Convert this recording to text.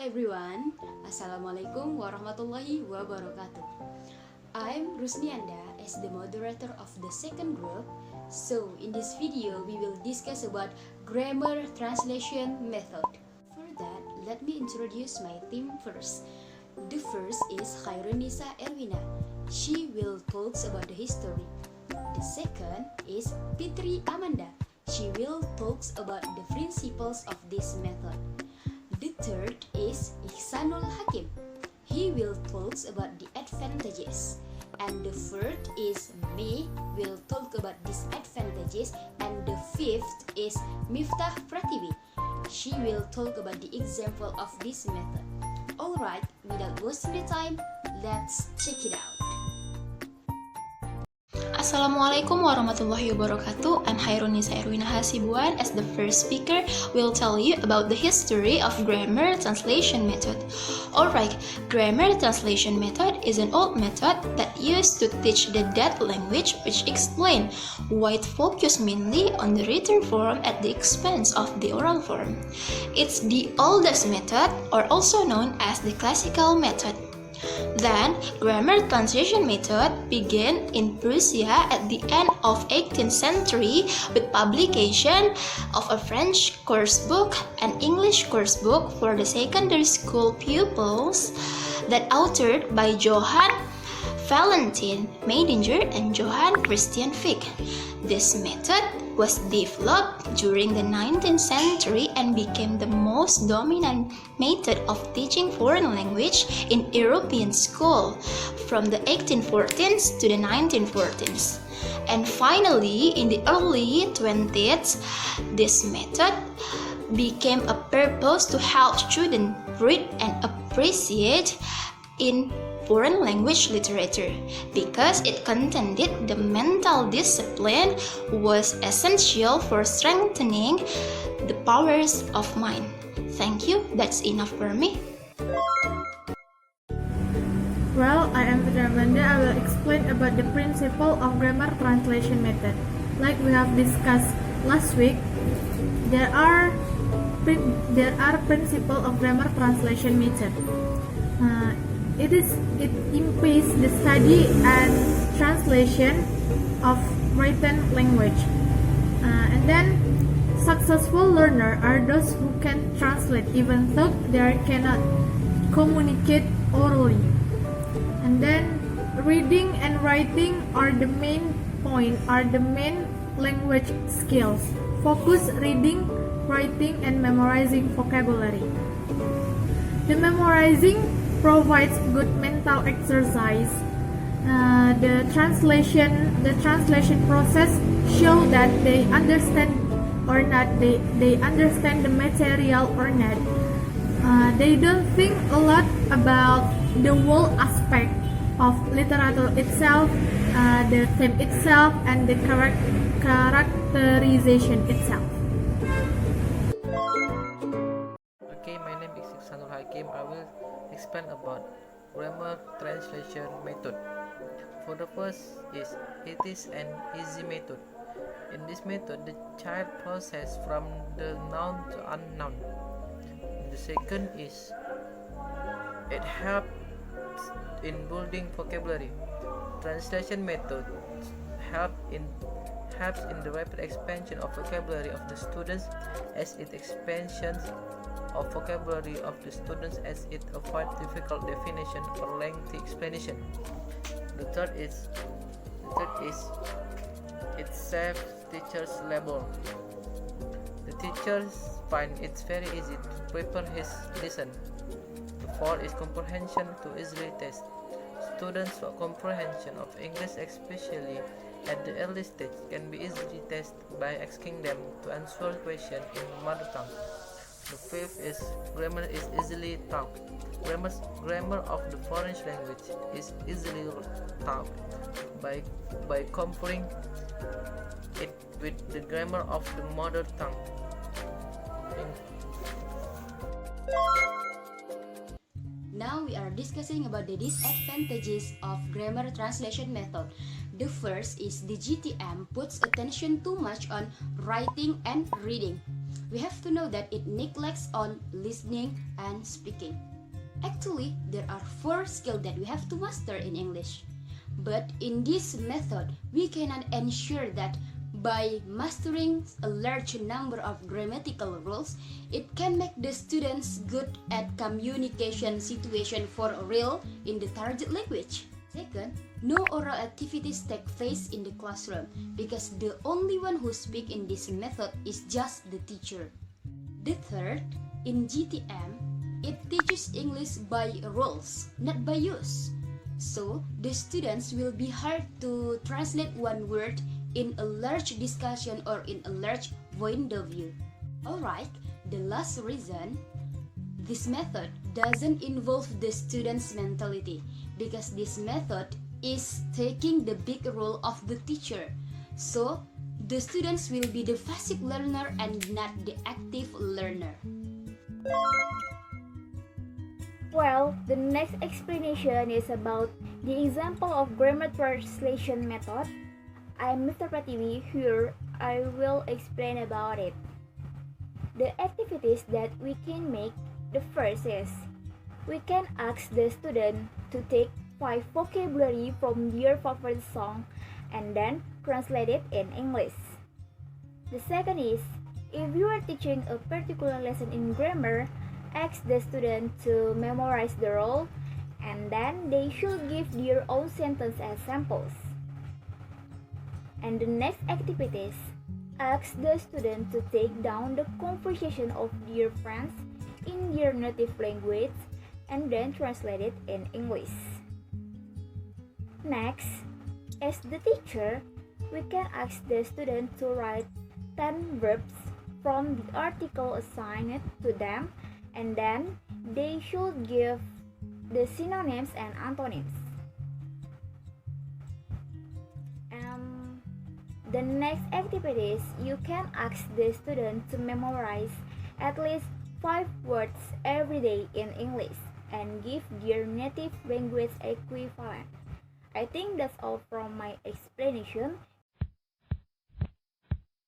everyone, Assalamualaikum warahmatullahi wabarakatuh. I'm Rusnianda as the moderator of the second group. So in this video we will discuss about grammar translation method. For that, let me introduce my team first. The first is Khairunisa Erwina. She will talk about the history. The second is Fitri Amanda. She will talk about the principles of this method. The third is Ihsanul Hakim. He will talk about the advantages. And the fourth is me will talk about disadvantages. And the fifth is Miftah Prativi. She will talk about the example of this method. Alright, without wasting the time, let's check it out. Assalamualaikum warahmatullahi wabarakatuh. I'm Khairunisa Erwina Hasibuan. As the first speaker, will tell you about the history of grammar translation method. Alright, grammar translation method is an old method that used to teach the dead language, which explain why it focused mainly on the written form at the expense of the oral form. It's the oldest method, or also known as the classical method. Then, grammar translation method began in Prussia at the end of 18th century with publication of a French course book and English course book for the secondary school pupils that authored by Johann Valentin Meidinger and Johann Christian Fick. This method was developed during the 19th century and became the most dominant method of teaching foreign language in European school from the 1814s to the 1914s. And finally, in the early 20s, this method became a purpose to help students read and appreciate in foreign language literature because it contained the mental discipline was essential for strengthening the powers of mind. Thank you, that's enough for me. Well, I am Fitri Amanda. I will explain about the principle of grammar translation method. Like we have discussed last week, there are principle of grammar translation method. It implies the study and translation of written language. And then successful learners are those who can translate even though they cannot communicate orally. And then reading and writing are the main language skills. Focus reading, writing, and memorizing vocabulary. The memorizing provides good mental exercise. The translation process show that they understand or not, they understand the material or not. They don't think a lot about the whole aspect of literature itself, the theme itself, and the characterization itself. Okay, my name is Ihsanul Hakim. I will explain about grammar translation method. For the first it is an easy method. In this method, the child process from the noun to unknown. The second is it helps in building vocabulary. Translation method helps in the rapid expansion of vocabulary of the students as it expansions of vocabulary of the students as it avoids difficult definition or lengthy explanation. The third is it saves teachers labor. The teachers find it's very easy to prepare his lesson. The fourth is comprehension to easily test. Students' comprehension of English, especially at the early stage, can be easily tested by asking them to answer questions in mother tongue. The fifth is grammar is easily taught. Grammar of the foreign language is easily taught by comparing it with the grammar of the mother tongue. Now we are discussing about the disadvantages of grammar translation method. The first is the GTM puts attention too much on writing and reading. we have to know that it neglects on listening and speaking. Actually, there are 4 skills that we have to master in English. But in this method, we cannot ensure that by mastering a large number of grammatical rules, it can make the students good at communication situation for real in the target language. Second, no oral activities take place in the classroom because the only one who speaks in this method is just the teacher. The third, in GTM, it teaches English by rules, not by use. So, the students will be hard to translate one word in a large discussion or in a large point of view. Alright, the last reason, this method doesn't involve the student's mentality because this method is taking the big role of the teacher. So, the students will be the passive learner and not the active learner. Well, the next explanation is about the example of grammar translation method. I'm Mr. Prativi. Here I will explain about it. The activities that we can make, the first is we can ask the student to take 5 vocabulary from their favorite song and then translate it in English. The second is if you are teaching a particular lesson in grammar, ask the student to memorize the rule and then they should give their own sentence as samples. And the next activities, ask the student to take down the conversation of their friends in their native language and then translate it in English. Next, as the teacher, we can ask the student to write 10 verbs from the article assigned to them and then they should give the synonyms and antonyms. The next activities, you can ask the student to memorize at least 5 words every day in English and give their native language equivalent. I think that's all from my explanation.